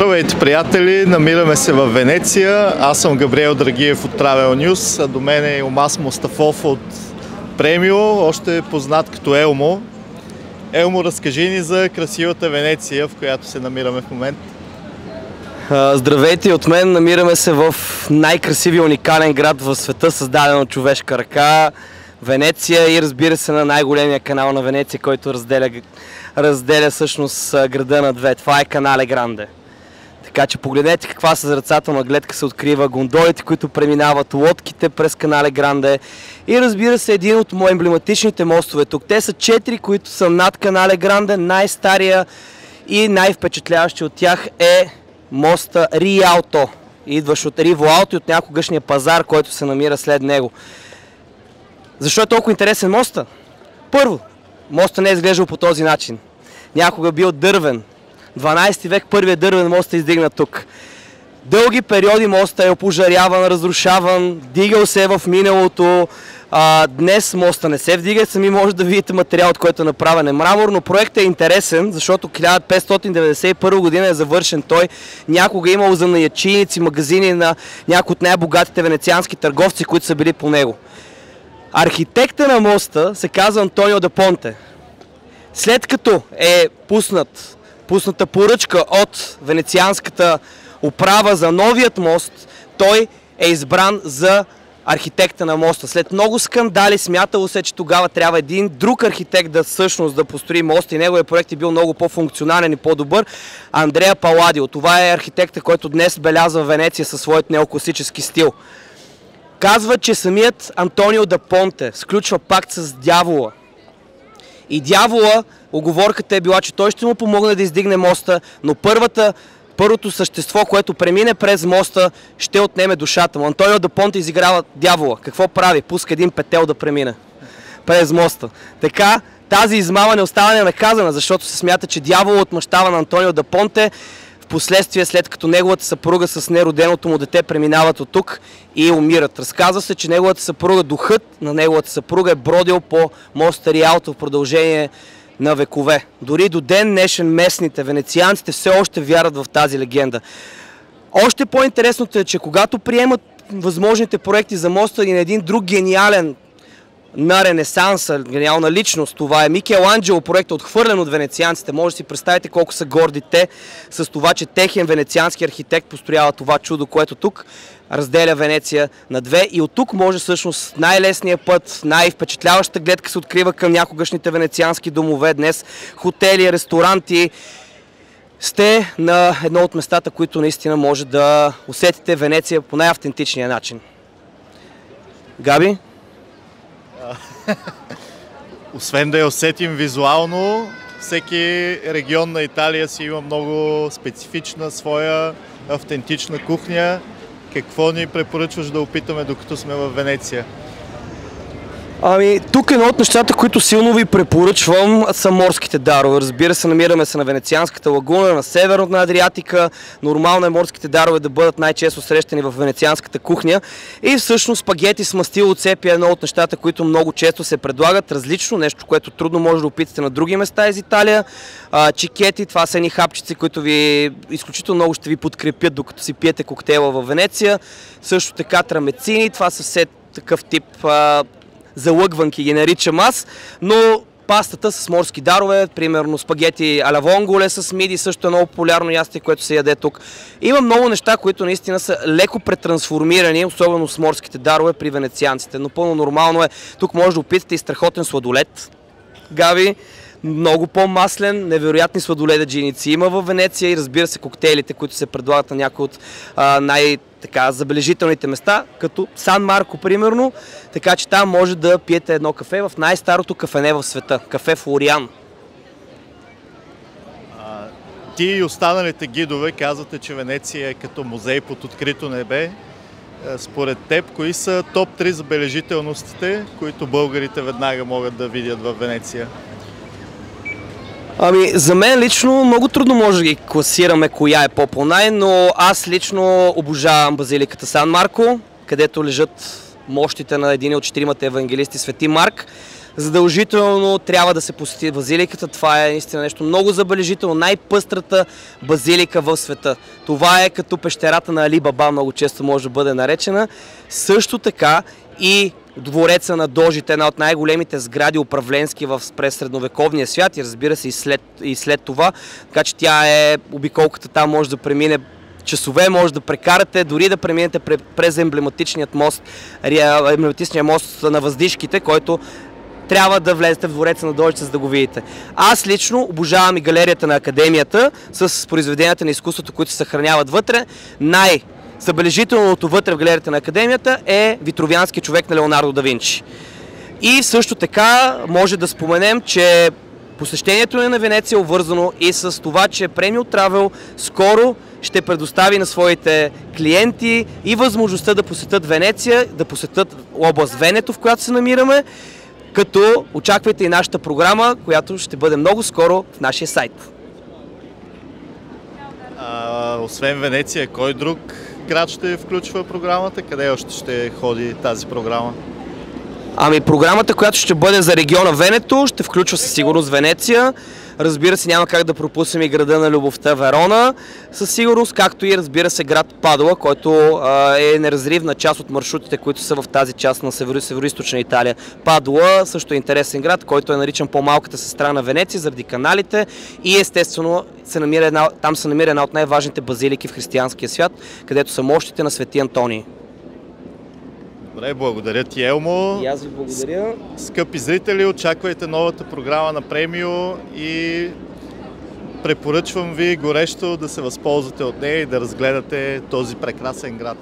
Здравейте, приятели! Намираме се в Венеция. Аз съм Габриел Драгиев от Travel News, а до мен е Илмаз Мустафов от Премио, още познат като Елмо. Елмо, разкажи ни за красивата Венеция, в която се намираме в момента. Здравейте от мен! Намираме се в най-красивия уникален град в света, създаден от човешка ръка. Венеция и разбира се на най-големия канал на Венеция, който разделя всъщност града на две. Това е Канале Гранде. Така че погледнете каква съзерцателна гледка се открива, гондолите, които преминават, лодките през Канале Гранде и разбира се един от емблематичните мостове тук. Те са 4, които са над Канале Гранде. Най-стария и най-впечатляващи от тях е моста Риалто, идващ от Риво Алто и от някогашния пазар, който се намира след него. Защо е толкова интересен моста? Първо, моста не е изглеждал по този начин. Някога бил дървен. 12 век първият дървен мост е издигнат тук. Дълги периоди моста е опожаряван, разрушаван, дигал се в миналото. Днес моста не се вдига, сами може да видите материал, от който е направен мрамор, но проектът е интересен, защото 1591 година е завършен той. Някога е имало занаятчийници, магазини на някои от най-богатите венециански търговци, които са били по него. Архитекта на моста се казва Антонио да Понте. След като е пусната поръчка от венецианската управа за новият мост, той е избран за архитекта на моста. След много скандали смятало се, че тогава трябва един друг архитект да построи моста и неговият проект е бил много по-функционален и по-добър. Андреа Паладио. Това е архитекта, който днес белязва Венеция със своят неокласически стил. Казва, че самият Антонио да Понте сключва пакт с дявола. И дявола, уговорката е била, че той ще му помогне да издигне моста, но първото същество, което премине през моста, ще отнеме душата му. Антонио да Понте изиграва дявола. Какво прави? Пуска един петел да премине през моста. Така тази измама не остава ненаказана, защото се смята, че дявола отмъщава на Антонио да Понте. Впоследствие, след като неговата съпруга с нероденото му дете преминават от тук и умират. Разказва се, че неговата съпруга, духът на неговата съпруга е бродил по моста Риалто в продължение на векове. Дори до ден днешен местните венецианците все още вярват в тази легенда. Още по-интересното е, че когато приемат възможните проекти за моста и на един друг гениален на Ренесанса, гениална личност, това е Микеланджело, проект отхвърлен от венецианците. Може да си представите колко са горди те с това, че техен венециански архитект построява това чудо, което тук разделя Венеция на две. И от тук може всъщност най-лесният път, най-впечатляваща гледка се открива към някогашните венециански домове. Днес хотели, ресторанти. Сте на едно от местата, които наистина може да усетите Венеция по най-автентичния начин. Габи? Освен да я усетим визуално, всеки регион на Италия си има много специфична своя автентична кухня. Какво ни препоръчваш да опитаме, докато сме в Венеция? Тук едно от нещата, които силно ви препоръчвам, са морските дарове. Разбира се, намираме се на Венецианската лагуна, на север на Адриатика. Нормално е морските дарове да бъдат най-често срещани в венецианската кухня. И всъщност спагети с мастило от сепия е едно от нещата, които много често се предлагат. Различно, нещо, което трудно може да опитате на други места из Италия. Чикети, това са едни хапчици, които ви изключително много ще ви подкрепят, докато си пиете коктейла в Венеция. Също така трамецини, това са все такъв тип залъгванки ги наричам аз, но пастата с морски дарове, примерно спагети аля вонголе с миди, също е много популярно ястие, което се яде тук. Има много неща, които наистина са леко претрансформирани, особено с морските дарове при венецианците, но пълно нормално е. Тук може да опитате и страхотен сладолед, Габи, много по-маслен, невероятни сладоледаджийници има в Венеция и разбира се коктейлите, които се предлагат на някои от забележителните места, като Сан Марко примерно, така че там може да пиете едно кафе в най-старото кафене в света, кафе Флориан. Ти и останалите гидове казвате, че Венеция е като музей под открито небе. Според теб, кои са топ 3 забележителностите, които българите веднага могат да видят в Венеция? За мен лично много трудно може да ги класираме коя е по-най, но аз лично обожавам базиликата Сан Марко, където лежат мощите на един от 4-мата евангелисти Свети Марк. задължително трябва да се посети базиликата. Това е наистина нещо много забележително. Най-пъстрата базилика в света. Това е като пещерата на Али Баба, много често може да бъде наречена. Също така и двореца на Дожите, една от най-големите сгради управленски през средновековния свят и разбира се и след това. Така че тя е, обиколката там може да премине часове, може да прекарате, дори да преминете през емблематичния мост на Въздишките, който трябва да влезете в двореца на Дожите, за да го видите. Аз лично обожавам и галерията на Академията с произведенията на изкуството, които се съхраняват вътре. Забележителното вътре в галерията на Академията е Витрувиански човек на Леонардо да Винчи. И също така може да споменем, че посещението на Венеция е обвързано и с това, че Premium Travel скоро ще предостави на своите клиенти и възможността да посетят Венеция, да посетят област Венето, в която се намираме, като очаквайте и нашата програма, която ще бъде много скоро в нашия сайт. Освен Венеция, кой друг град ще включва програмата? Къде още ще ходи тази програма? Програмата, която ще бъде за региона Венето, ще включва със сигурност Венеция. Разбира се, няма как да пропуснем и града на любовта Верона, със сигурност, както и разбира се град Падуа, който е неразривна част от маршрутите, които са в тази част на северо-источна Италия. Падуа също е интересен град, който е наричан по-малката сестра на Венеция заради каналите и естествено там се намира една от най-важните базилики в християнския свят, където са мощите на Свети Антоний. Добре, благодаря ти, Елмо. И аз ви благодаря. Скъпи зрители, очаквайте новата програма на Премио и препоръчвам ви горещо да се възползвате от нея и да разгледате този прекрасен град.